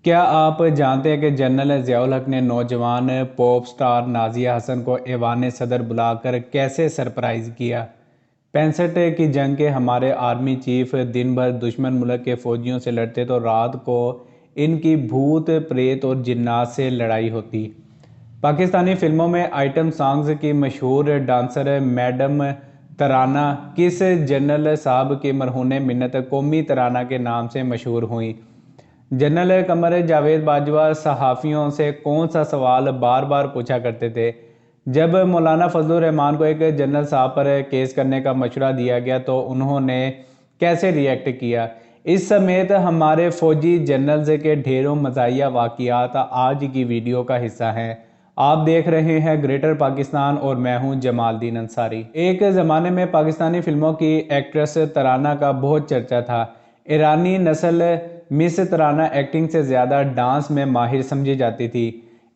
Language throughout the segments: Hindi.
क्या आप जानते हैं कि जनरल ज़ियाउल हक ने नौजवान पॉप स्टार नाज़िया हसन को ऐवान सदर बुलाकर कैसे सरप्राइज़ किया? 65 की जंग के हमारे आर्मी चीफ दिन भर दुश्मन मुल्क के फ़ौजियों से लड़ते तो रात को इनकी भूत प्रेत और जिन्नात से लड़ाई होती। पाकिस्तानी फिल्मों में आइटम सॉन्ग्स की मशहूर डांसर मैडम तराना किस जनरल साहब की मरहून मिन्नत कौमी तराना के नाम से मशहूर हुई? जनरल कमर जावेद बाजवा सहाफ़ियों से कौन सा सवाल बार बार पूछा करते थे? जब मौलाना फजलुर रहमान को एक जनरल साहब पर केस करने का मशवरा दिया गया तो उन्होंने कैसे रिएक्ट किया? इस समेत हमारे फौजी जनरल्स के ढेरों मज़ाहिया वाक़ियात आज की वीडियो का हिस्सा हैं। आप देख रहे हैं ग्रेटर पाकिस्तान और मैं हूं जमालदीन अंसारी। एक ज़माने में पाकिस्तानी फिल्मों की एक्ट्रेस तराना का बहुत चर्चा था। ईरानी नस्ल मिस तराना एक्टिंग से ज़्यादा डांस में माहिर समझी जाती थी।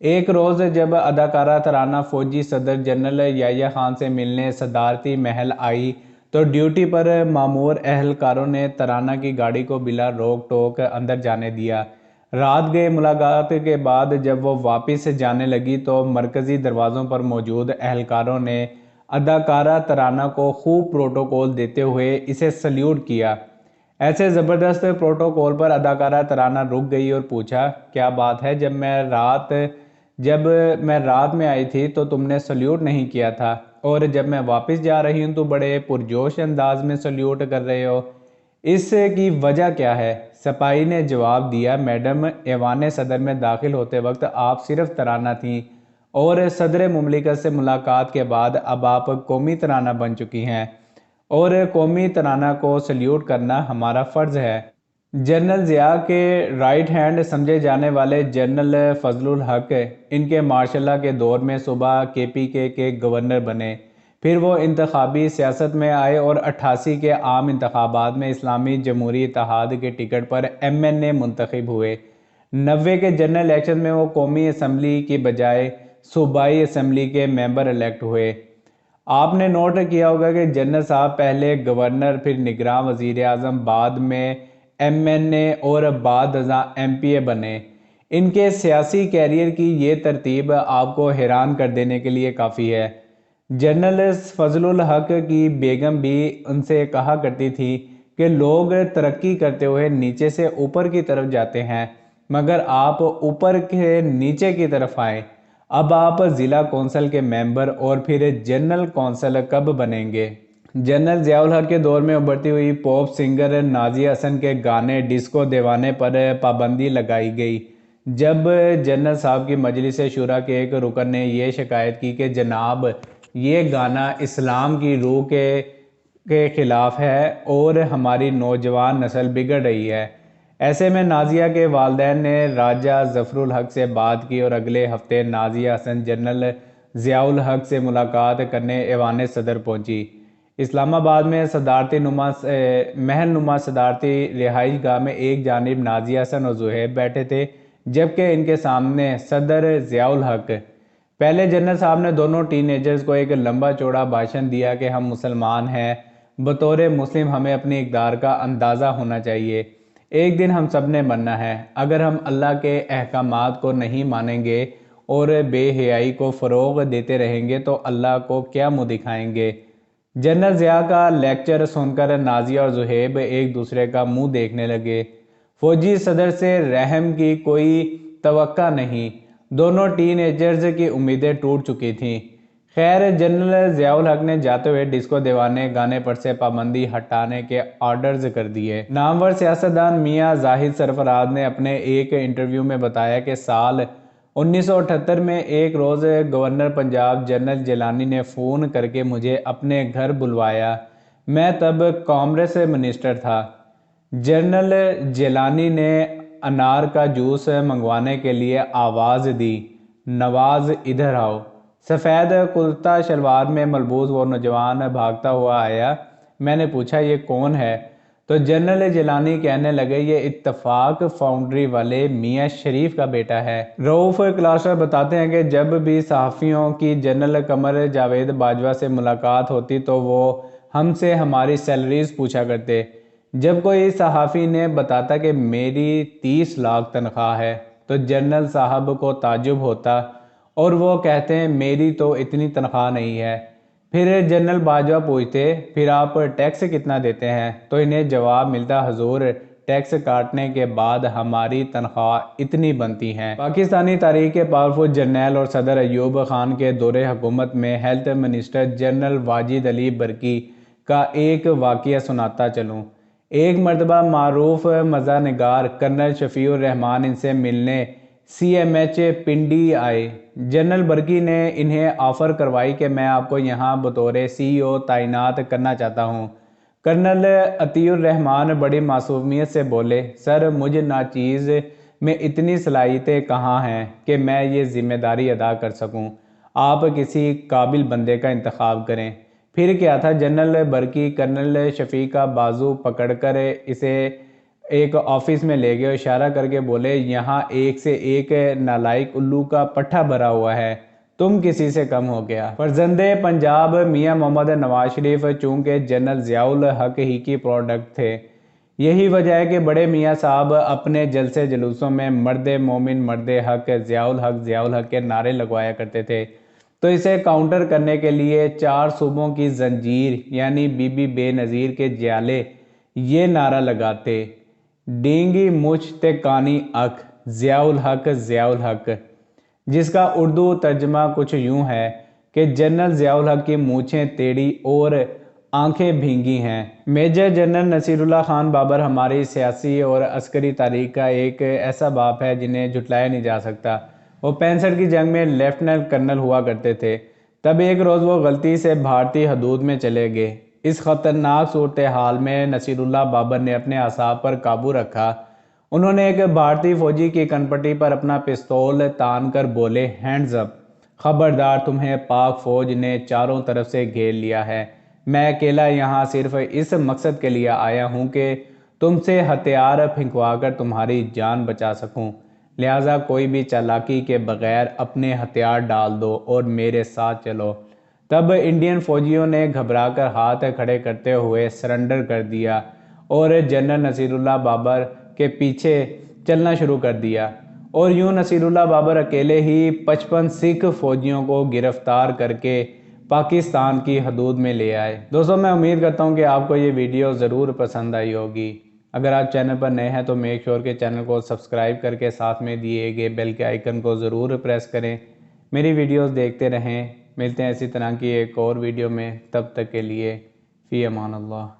एक रोज़ जब अदाकारा तराना फौजी सदर जनरल याह्या खान से मिलने सदारती महल आई तो ड्यूटी पर मामूर अहलकारों ने तराना की गाड़ी को बिला रोक टोक अंदर जाने दिया। रात गए मुलाकात के बाद जब वो वापस जाने लगी तो मरकज़ी दरवाज़ों पर मौजूद अहलकारों ने अदाकारा तराना को खूब प्रोटोकॉल देते हुए इसे सल्यूट किया। ऐसे ज़बरदस्त प्रोटोकॉल पर अदाकारा तराना रुक गई और पूछा, क्या बात है, जब मैं रात में आई थी तो तुमने सल्यूट नहीं किया था और जब मैं वापस जा रही हूँ तो बड़े पुरजोश अंदाज में सल्यूट कर रहे हो। इसकी वजह क्या है? सिपाही ने जवाब दिया, मैडम, ऐवान सदर में दाखिल होते वक्त आप सिर्फ तराना थीं और सदर मुमलिकत से मुलाकात के बाद अब आप कौमी तराना बन चुकी हैं और कौमी तराना को सल्यूट करना हमारा फ़र्ज़ है। जनरल ज़िया के राइट हैंड समझे जाने वाले जनरल फजलुल हक इनके मार्शल के दौर में सुबह केपीके के गवर्नर बने। फिर वो इंतखाबी सियासत में आए और 88 के आम इंतखाबात में इस्लामी जमहूरी इत्तेहाद के टिकट पर MNA मुंतखब हुए। 90 के जनरल इलेक्शन में वो कौमी असम्बली की बजाय सूबाई असम्बली के मेंबर इलेक्ट हुए। आपने नोट किया होगा कि जनरल साहब पहले गवर्नर, फिर निगरान वजीर आज़म, बाद में MNA और बाद MPA बने। इनके सियासी कैरियर की ये तरतीब आपको हैरान कर देने के लिए काफ़ी है। जनरल फजलुल हक की बेगम भी उनसे कहा करती थी कि लोग तरक्की करते हुए नीचे से ऊपर की तरफ जाते हैं, मगर आप ऊपर के नीचे की तरफ आए। अब आप ज़िला कौंसिल के मेंबर और फिर जनरल कौंसिल कब बनेंगे? जनरल ज़ियाउल हक के दौर में उभरती हुई पॉप सिंगर नाज़िया हसन के गाने डिस्को दीवाने पर पाबंदी लगाई गई। जब जनरल साहब की मजलिस शुरा के एक रुकन ने यह शिकायत की कि जनाब, ये गाना इस्लाम की रूह के ख़िलाफ़ है और हमारी नौजवान नस्ल बिगड़ रही है। ऐसे में नाज़िया के वालिदैन ने राजा ज़फ़रुल हक से बात की और अगले हफ्ते नाज़िया हसन जनरल ज़ियाउल हक से मुलाकात करने ऐवान सदर पहुंची। इस्लामाबाद में महल नुमा सदारती रिहाइश गाह में एक जानिब नाज़िया हसन और ज़ुहैब बैठे थे, जबकि इनके सामने सदर ज़ियाउल हक। पहले जनरल साहब ने दोनों टीनेजर्स को एक लंबा चौड़ा भाषण दिया कि हम मुसलमान हैं, बतौर मुस्लिम हमें अपनी इक़दार का अंदाज़ा होना चाहिए। एक दिन हम सब ने मरना है। अगर हम अल्लाह के अहकामात को नहीं मानेंगे और बेहयाई को फ़रोग़ देते रहेंगे तो अल्लाह को क्या मुँह दिखाएंगे। जनरल ज़िया का लेक्चर सुनकर नाज़िया और ज़ुहैब एक दूसरे का मुंह देखने लगे। फौजी सदर से रहम की कोई तवक्का नहीं। दोनों टीनएजर्स की उम्मीदें टूट चुकी थीं। खैर, जनरल ज़ियाउल हक ने जाते हुए डिस्को दीवाने गाने पर से पाबंदी हटाने के ऑर्डर्स कर दिए। नामवर सियासतदान मियाँ जाहिद सरफराज ने अपने एक इंटरव्यू में बताया कि साल 1978 में एक रोज़ गवर्नर पंजाब जनरल जिलानी ने फ़ोन करके मुझे अपने घर बुलवाया। मैं तब कॉमर्स मिनिस्टर था। जनरल जिलानी ने अनार का जूस मंगवाने के लिए आवाज़ दी, नवाज़ इधर आओ। सफ़ेद कुर्ता शलवार में मलबूस वो नौजवान भागता हुआ आया। मैंने पूछा, ये कौन है? तो जनरल जिलानी कहने लगे, ये इत्तफाक फाउंड्री वाले मियाँ शरीफ का बेटा है। रऊफ़ क्लास्टर बताते हैं कि जब भी सहाफ़ियों की जनरल कमर जावेद बाजवा से मुलाकात होती तो वो हमसे हमारी सैलरीज पूछा करते। जब कोई सहाफ़ी ने बताता कि मेरी 30 लाख तनख्वाह है तो जनरल साहब को ताज्जुब होता और वो कहते हैं मेरी तो इतनी तनख्वाह नहीं है। फिर जनरल बाजवा पूछते फिर आप टैक्स कितना देते हैं, तो इन्हें जवाब मिलता हजूर टैक्स काटने के बाद हमारी तनख्वाह इतनी बनती हैं। पाकिस्तानी तारीख के पावरफुल जर्नैल और सदर अयूब खान के दौरे हुकूमत में health minister general Wajid Ali Barki का एक वाक़या सुनाता चलूँ। एक मरतबा मारूफ मज़ा निगार कर्नल शफीउर रहमान इनसे मिलने CMH पिंडी आए। जनरल बरकी ने इन्हें ऑफ़र करवाई कि मैं आपको यहाँ बतौर CEO तैनात करना चाहता हूँ। कर्नल अतीउर रहमान बड़ी मासूमियत से बोले, सर मुझे नाचीज़ में इतनी सलाहियतें कहाँ हैं कि मैं ये ज़िम्मेदारी अदा कर सकूँ। आप किसी काबिल बंदे का इंतखाब करें। फिर क्या था, जनरल बरकी कर्नल शफी का बाजू पकड़कर इसे एक ऑफिस में ले गए, इशारा करके बोले यहाँ एक से एक नालायक उल्लू का पट्ठा भरा हुआ है, तुम किसी से कम हो गया। फर्जंदे पंजाब मियाँ मोहम्मद नवाज शरीफ चूँकि जनरल ज़ियाउल हक ही की प्रोडक्ट थे, यही वजह है कि बड़े मियाँ साहब अपने जलसे जुलूसों में मर्द मोमिन मर्द हक ज़ियाउल हक के नारे लगवाया करते थे। तो इसे काउंटर करने के लिए 4 सूबों की जंजीर यानी बीबी बेनज़ीर के ज्याले ये नारा लगाते, डींगी मुझ ते कानी अख ज़ियाउल हक, जिसका उर्दू तर्जमा कुछ यूं है कि जनरल ज़ियाउल हक की मूछें टेढ़ी और आंखें भींगी हैं। मेजर जनरल नसीरुल्लाह खान बाबर हमारी सियासी और अस्करी तारीख का एक ऐसा बाप है जिन्हें झुटलाया नहीं जा सकता। वो 65 की जंग में लेफ्टिनेंट कर्नल हुआ करते थे। तब एक रोज़ वो गलती से भारतीय हदूद में चले गए। इस ख़तरनाक सूरत हाल में नसीरुल्लाह बाबर ने अपने असाब पर काबू रखा। उन्होंने एक भारतीय फौजी की कनपट्टी पर अपना पिस्तौल तान कर बोले, हैंड्स अप, खबरदार तुम्हें पाक फौज ने चारों तरफ से घेर लिया है। मैं अकेला यहाँ सिर्फ इस मकसद के लिए आया हूँ कि तुमसे हथियार फिंकवा कर तुम्हारी जान बचा सकूँ। लिहाजा कोई भी चालाकी के बगैर अपने हथियार डाल दो और मेरे साथ चलो। तब इंडियन फौजियों ने घबराकर हाथ खड़े करते हुए सरेंडर कर दिया और जनरल नसीरुल्लाह बाबर के पीछे चलना शुरू कर दिया। और यूं नसीरुल्लाह बाबर अकेले ही 55 सिख फौजियों को गिरफ्तार करके पाकिस्तान की हदूद में ले आए। दोस्तों, मैं उम्मीद करता हूं कि आपको ये वीडियो ज़रूर पसंद आई होगी। अगर आप चैनल पर नए हैं तो मेक श्योर के चैनल को सब्सक्राइब करके साथ में दिए गए बेल के आइकन को ज़रूर प्रेस करें। मेरी वीडियोस देखते रहें। मिलते हैं इसी तरह की एक और वीडियो में, तब तक के लिए फ़ी अमान अल्लाह।